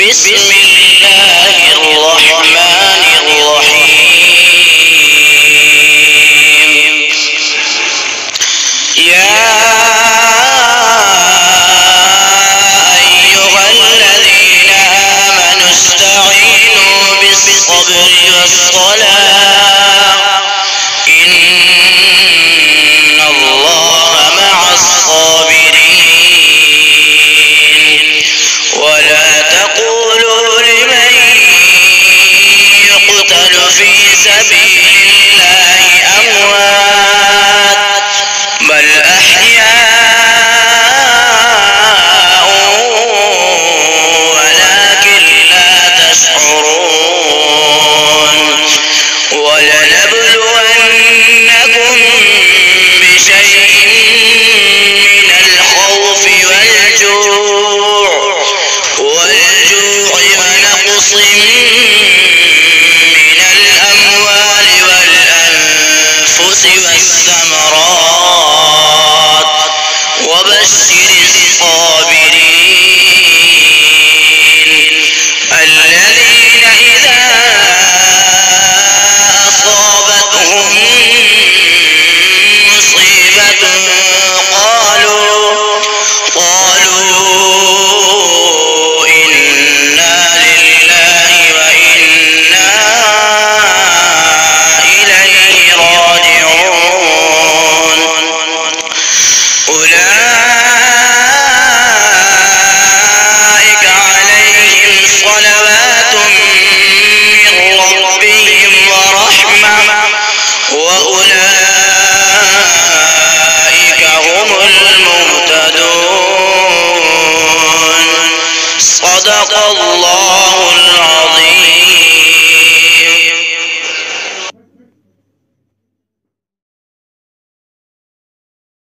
بسم الله الرحمن الرحيم. يا أيها الذين آمنوا استعينوا بالصبر والصلاة إن الله مع الصابرين. ولا تقولوا لمن يقتل في سبيل الله أموات بل أحياء ولكن لا تشعرون. ولنبلونكم بشيء من الخوف والجوع ونقص من الأموال والأنفس والثمرات وبشر الصابرين الذين إذا أصابتهم مصيبة قالوا إنا لله وإنا إليه راجعون. أولئك عليهم صلوات من ربهم ورحمة وأولئك هم المهتدون. صدق الله